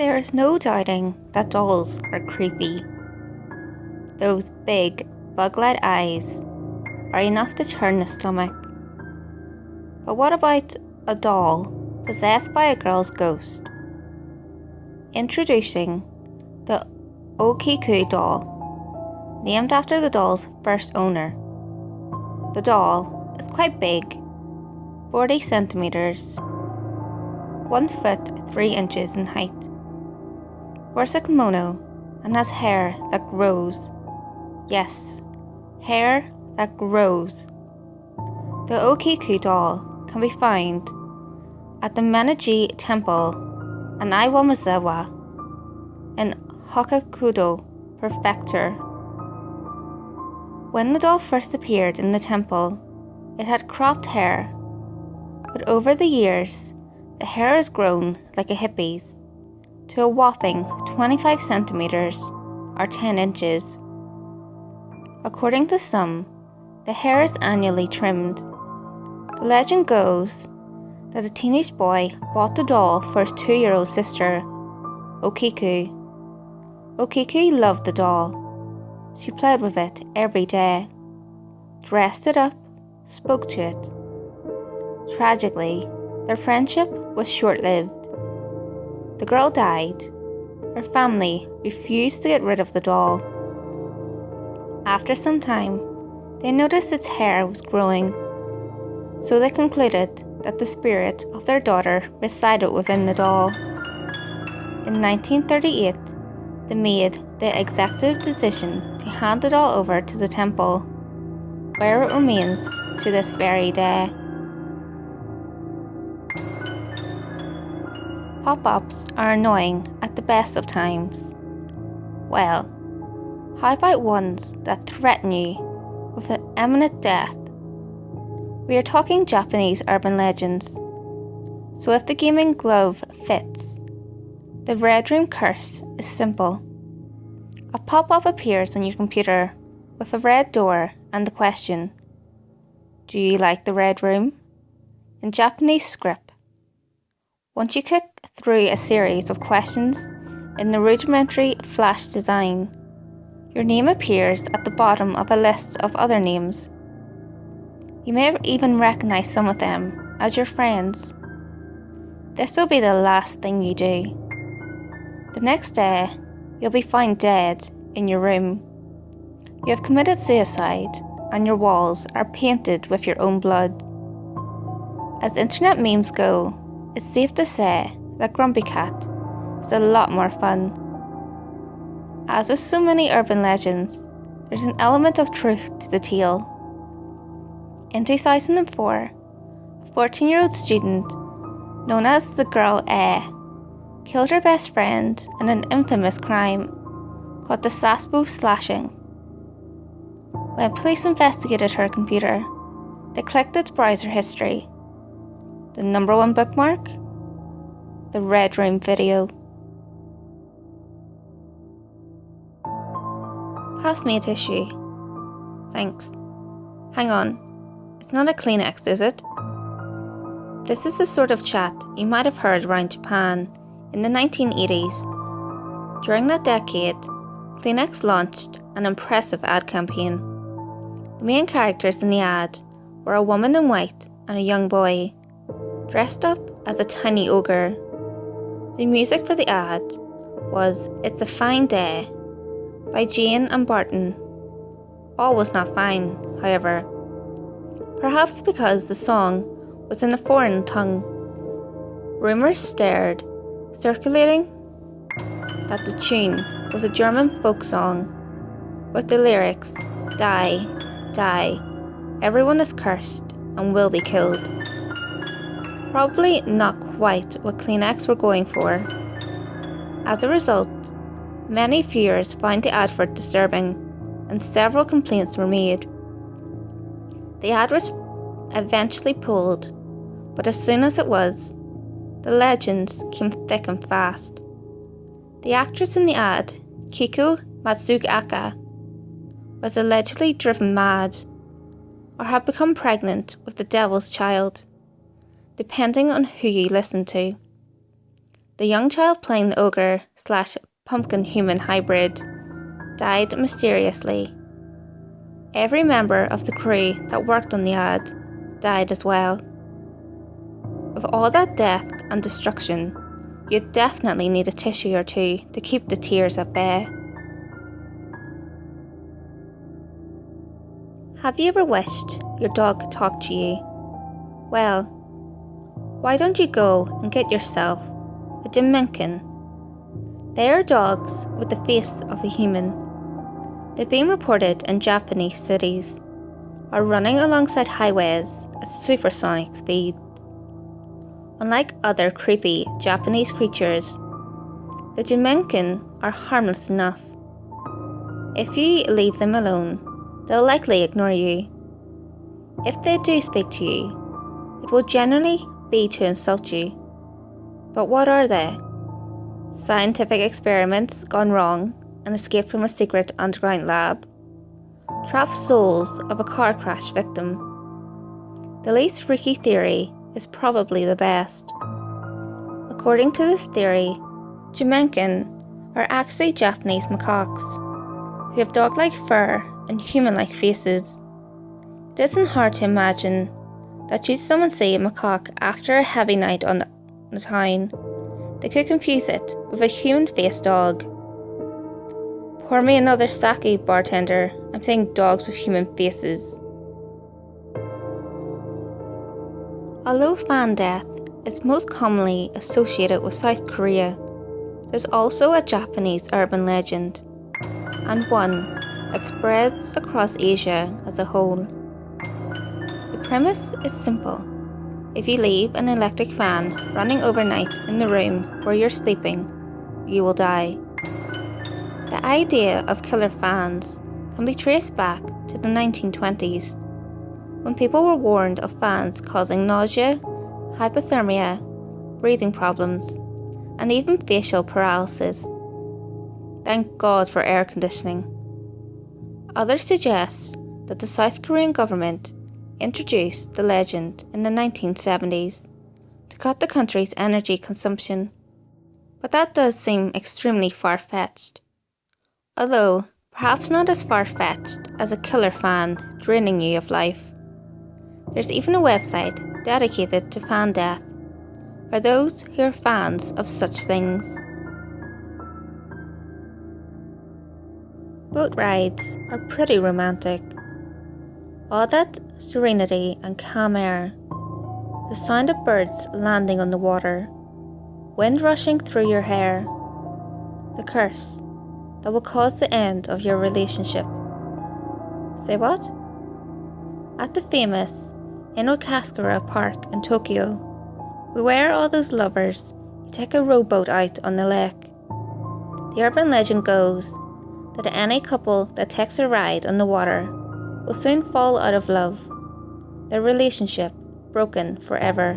There is no doubting that dolls are creepy. Those big, bug-like eyes are enough to turn the stomach. But what about a doll possessed by a girl's ghost? Introducing the Okiku Doll, named after the doll's first owner. The doll is quite big, 40 centimeters, 1 foot 3 inches in height. Wears a kimono and has hair that grows. Yes, hair that grows. The Okiku Doll can be found at the Menaji Temple in Iwamizawa in Hokkaido Prefecture. When the doll first appeared in the temple, it had cropped hair, but over the years, the hair has grown like a hippie's to a whopping 25 centimeters or 10 inches. According to some, the hair is annually trimmed. The legend goes that a teenage boy bought the doll for his 2-year-old sister, Okiku. Okiku loved the doll. She played with it every day, dressed it up, spoke to it. Tragically, their friendship was short-lived. The girl died. Her family refused to get rid of the doll. After some time, they noticed its hair was growing, so they concluded that the spirit of their daughter resided within the doll. In 1938, they made the executive decision to hand the doll over to the temple, where it remains to this very day. Pop-ups are annoying at the best of times. Well, how about ones that threaten you with an imminent death? We are talking Japanese urban legends. So if the gaming glove fits, the Red Room curse is simple. A pop-up appears on your computer with a red door and the question, "Do you like the Red Room?" in Japanese script. Once you click through a series of questions in the rudimentary flash design, your name appears at the bottom of a list of other names. You may even recognize some of them as your friends. This will be the last thing you do. The next day, you'll be found dead in your room. You have committed suicide and your walls are painted with your own blood. As internet memes go, it's safe to say that Grumpy Cat is a lot more fun. As with so many urban legends, there's an element of truth to the tale. In 2004, a 14-year-old student, known as the Girl A, killed her best friend in an infamous crime called the Sasbo slashing. When police investigated her computer, they clicked its browser history. The number 1 bookmark? The Red Room video. Pass me a tissue. Thanks. Hang on. It's not a Kleenex, is it? This is the sort of chat you might have heard around Japan in the 1980s. During that decade, Kleenex launched an impressive ad campaign. The main characters in the ad were a woman in white and a young boy, dressed up as a tiny ogre. The music for the ad was "It's a Fine Day" by Jane and Barton. All was not fine, however. Perhaps because the song was in a foreign tongue. Rumours circulating that the tune was a German folk song with the lyrics, "Die, die, everyone is cursed and will be killed." Probably not quite what Kleenex were going for. As a result, many viewers found the advert disturbing, and several complaints were made. The ad was eventually pulled, but as soon as it was, the legends came thick and fast. The actress in the ad, Kiko Matsugaka, was allegedly driven mad, or had become pregnant with the devil's child, depending on who you listen to. the young child playing the ogre / pumpkin human hybrid died mysteriously. Every member of the crew that worked on the ad died as well. With all that death and destruction, you'd definitely need a tissue or two to keep the tears at bay. Have you ever wished your dog talked to you? Well, why don't you go and get yourself a Jinmenken? They are dogs with the face of a human. They've been reported in Japanese cities, are running alongside highways at supersonic speeds. Unlike other creepy Japanese creatures, the Jinmenken are harmless enough. If you leave them alone, they'll likely ignore you. If they do speak to you, it will generally be to insult you. But what are they? Scientific experiments gone wrong and escaped from a secret underground lab? Trapped souls of a car crash victim? The least freaky theory is probably the best. According to this theory, Jinmenken are actually Japanese macaques who have dog-like fur and human-like faces. It isn't hard to imagine that should someone see a macaque after a heavy night on the town, they could confuse it with a human-faced dog. Pour me another sake, bartender. I'm saying dogs with human faces. Although fan death is most commonly associated with South Korea, there's also a Japanese urban legend, and one that spreads across Asia as a whole. The premise is simple. If you leave an electric fan running overnight in the room where you're sleeping, you will die. The idea of killer fans can be traced back to the 1920s, when people were warned of fans causing nausea, hypothermia, breathing problems, and even facial paralysis. Thank God for air conditioning. Others suggest that the South Korean government introduced the legend in the 1970s to cut the country's energy consumption, but that does seem extremely far-fetched. Although perhaps not as far-fetched as a killer fan draining you of life. There's even a website dedicated to fan death for those who are fans of such things. Boat rides are pretty romantic. All that serenity and calm air, the sound of birds landing on the water, wind rushing through your hair, the curse that will cause the end of your relationship. Say what? At the famous Inokashira Park in Tokyo, where all those lovers take a rowboat out on the lake. The urban legend goes that any couple that takes a ride on the water will soon fall out of love, their relationship broken forever.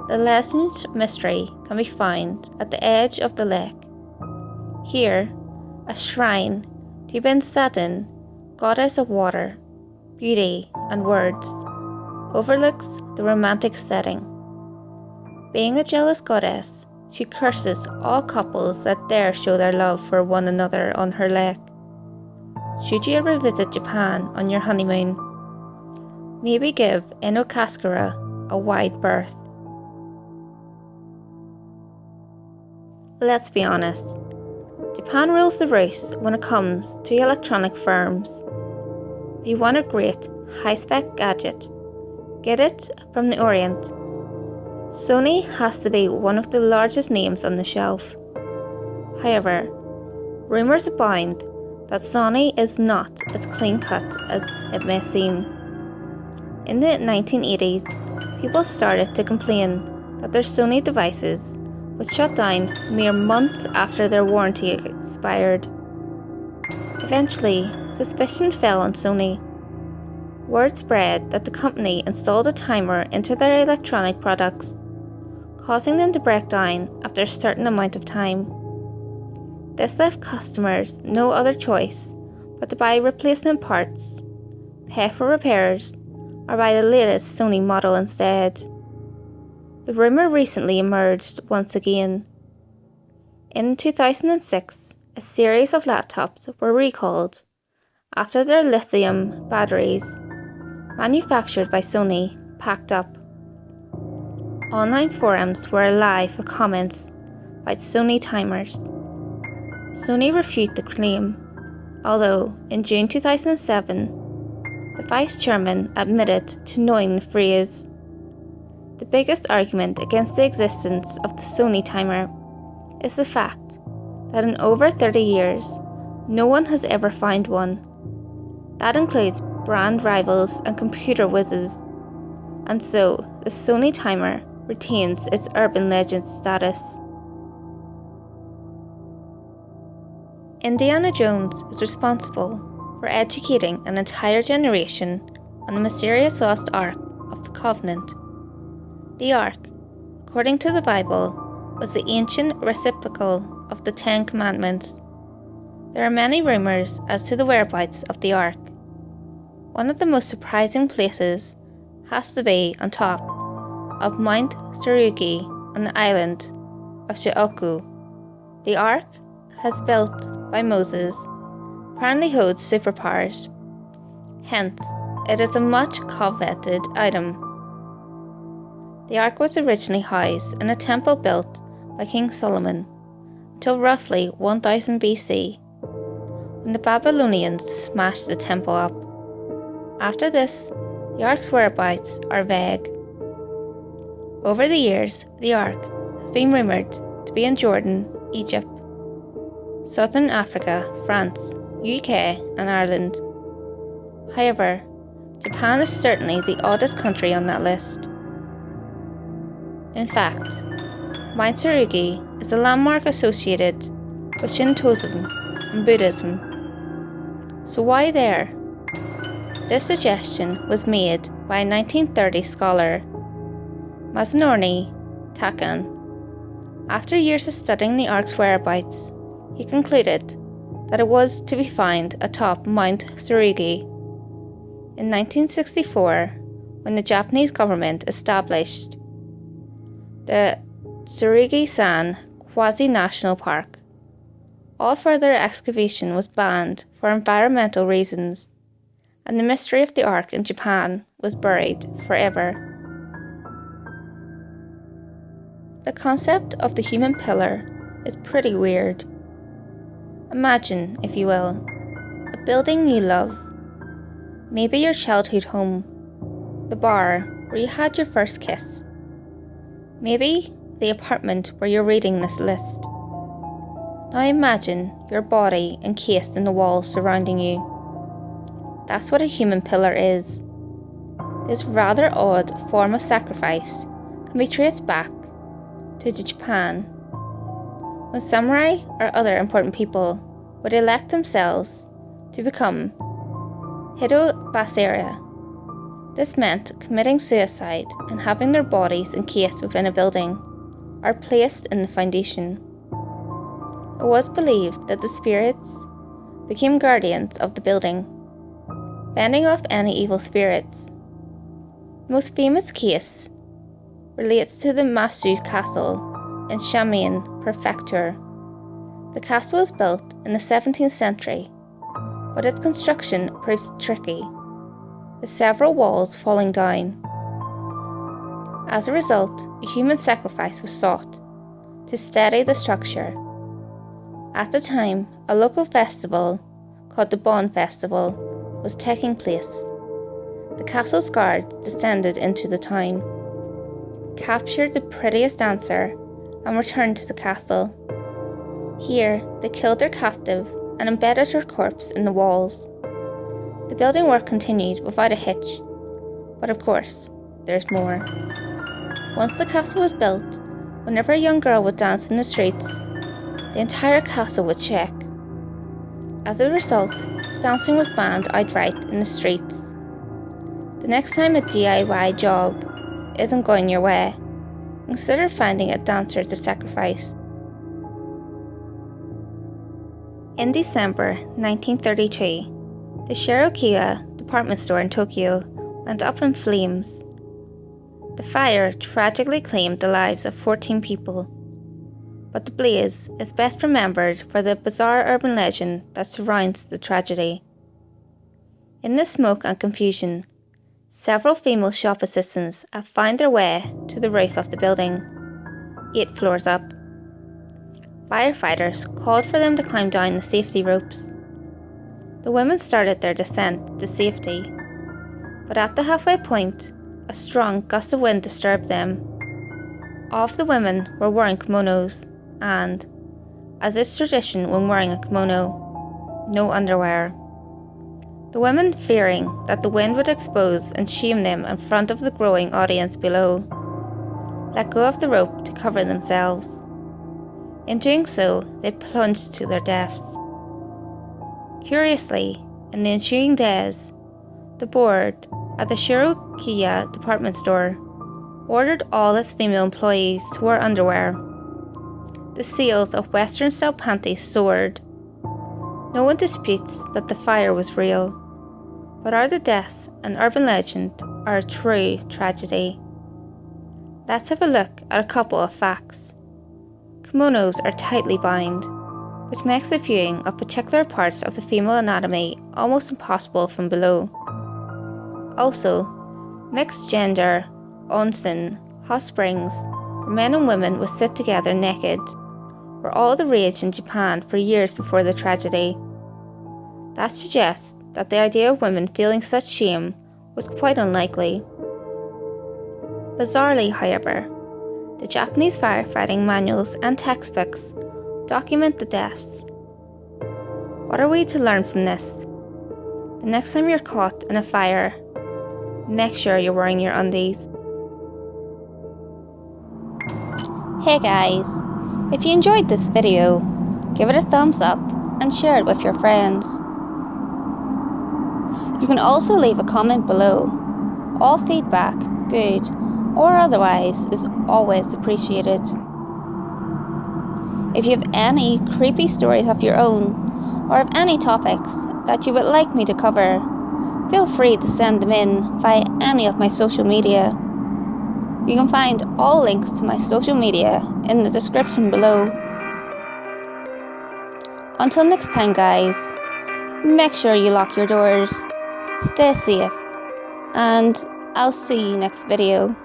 The legend's mystery can be found at the edge of the lake. Here, a shrine to Ben Saturn, goddess of water, beauty and words, overlooks the romantic setting. Being a jealous goddess, she curses all couples that dare show their love for one another on her lake. Should you ever visit Japan on your honeymoon, maybe give Inokashira a wide berth. Let's be honest, Japan rules the roost when it comes to electronic firms. If you want a great, high-spec gadget, get it from the Orient. Sony has to be one of the largest names on the shelf. However, rumours abound that Sony is not as clean-cut as it may seem. In the 1980s, people started to complain that their Sony devices would shut down mere months after their warranty expired. Eventually, suspicion fell on Sony. Word spread that the company installed a timer into their electronic products, causing them to break down after a certain amount of time. This left customers no other choice but to buy replacement parts, pay for repairs, or buy the latest Sony model instead. The rumour recently emerged once again. In 2006, a series of laptops were recalled after their lithium batteries, manufactured by Sony, packed up. Online forums were alive with comments by Sony Timers. Sony refuted the claim, although in June 2007, the vice chairman admitted to knowing the phrase. The biggest argument against the existence of the Sony Timer is the fact that in over 30 years, no one has ever found one. That includes brand rivals and computer whizzes, and so the Sony Timer retains its urban legend status. Indiana Jones is responsible for educating an entire generation on the mysterious Lost Ark of the Covenant. The Ark, according to the Bible, was the ancient receptacle of the Ten Commandments. There are many rumours as to the whereabouts of the Ark. One of the most surprising places has to be on top of Mount Shirokiya on the island of Shikoku. The Ark, as built by Moses, apparently holds superpowers. Hence, it is a much coveted item. The Ark was originally housed in a temple built by King Solomon until roughly 1000 BC, when the Babylonians smashed the temple up. After this, the Ark's whereabouts are vague. Over the years, the Ark has been rumoured to be in Jordan, Egypt, Southern Africa, France, UK and Ireland. However, Japan is certainly the oddest country on that list. In fact, Mount Shirokiya is a landmark associated with Shintoism and Buddhism. So why there? This suggestion was made by a 1930 scholar, Masanori Takan. After years of studying the Ark's whereabouts, he concluded that it was to be found atop Mount Shirokiya. In 1964, when the Japanese government established the Shirokiya-san Quasi-National Park, all further excavation was banned for environmental reasons, and the mystery of the Ark in Japan was buried forever. The concept of the human pillar is pretty weird. Imagine, if you will, a building you love, maybe your childhood home, the bar where you had your first kiss, maybe the apartment where you're reading this list. Now imagine your body encased in the walls surrounding you. That's what a human pillar is. This rather odd form of sacrifice can be traced back to Japan, when samurai or other important people would elect themselves to become Hidobasara. This meant committing suicide and having their bodies encased within a building, or placed in the foundation. It was believed that the spirits became guardians of the building, fending off any evil spirits. The most famous case relates to the Masu Castle in Shimenken Prefecture. The castle was built in the 17th century, but its construction proved tricky, with several walls falling down. As a result, a human sacrifice was sought to steady the structure. At the time, a local festival called the Bon Festival was taking place. The castle's guards descended into the town, captured the prettiest dancer, and returned to the castle. Here, they killed their captive and embedded her corpse in the walls. The building work continued without a hitch, but of course, there's more. Once the castle was built, whenever a young girl would dance in the streets, the entire castle would shake. As a result, dancing was banned outright in the streets. The next time a DIY job isn't going your way, consider finding a dancer to sacrifice. In December 1932, the Shirokiya department store in Tokyo went up in flames. The fire tragically claimed the lives of 14 people, but the blaze is best remembered for the bizarre urban legend that surrounds the tragedy. In the smoke and confusion, several female shop assistants have found their way to the roof of the building, 8 floors up. Firefighters called for them to climb down the safety ropes. The women started their descent to safety, but at the halfway point, a strong gust of wind disturbed them. All of the women were wearing kimonos and, as is tradition when wearing a kimono, no underwear. The women, fearing that the wind would expose and shame them in front of the growing audience below, let go of the rope to cover themselves. In doing so, they plunged to their deaths. Curiously, in the ensuing days, the board at the Shirokiya department store ordered all its female employees to wear underwear. The sales of Western-style panties soared. No one disputes that the fire was real, but are the deaths an urban legend or a true tragedy? Let's have a look at a couple of facts. Kimonos are tightly bound, which makes the viewing of particular parts of the female anatomy almost impossible from below. Also, mixed gender, onsen, hot springs, where men and women would sit together naked, were all the rage in Japan for years before the tragedy. That suggests that the idea of women feeling such shame was quite unlikely. Bizarrely, however, the Japanese firefighting manuals and textbooks document the deaths. What are we to learn from this? The next time you're caught in a fire, make sure you're wearing your undies. Hey guys, if you enjoyed this video, give it a thumbs up and share it with your friends. You can also leave a comment below. All feedback, good or otherwise, is always appreciated. If you have any creepy stories of your own, or have any topics that you would like me to cover, feel free to send them in via any of my social media. You can find all links to my social media in the description below. Until next time guys, make sure you lock your doors, stay safe, and I'll see you next video.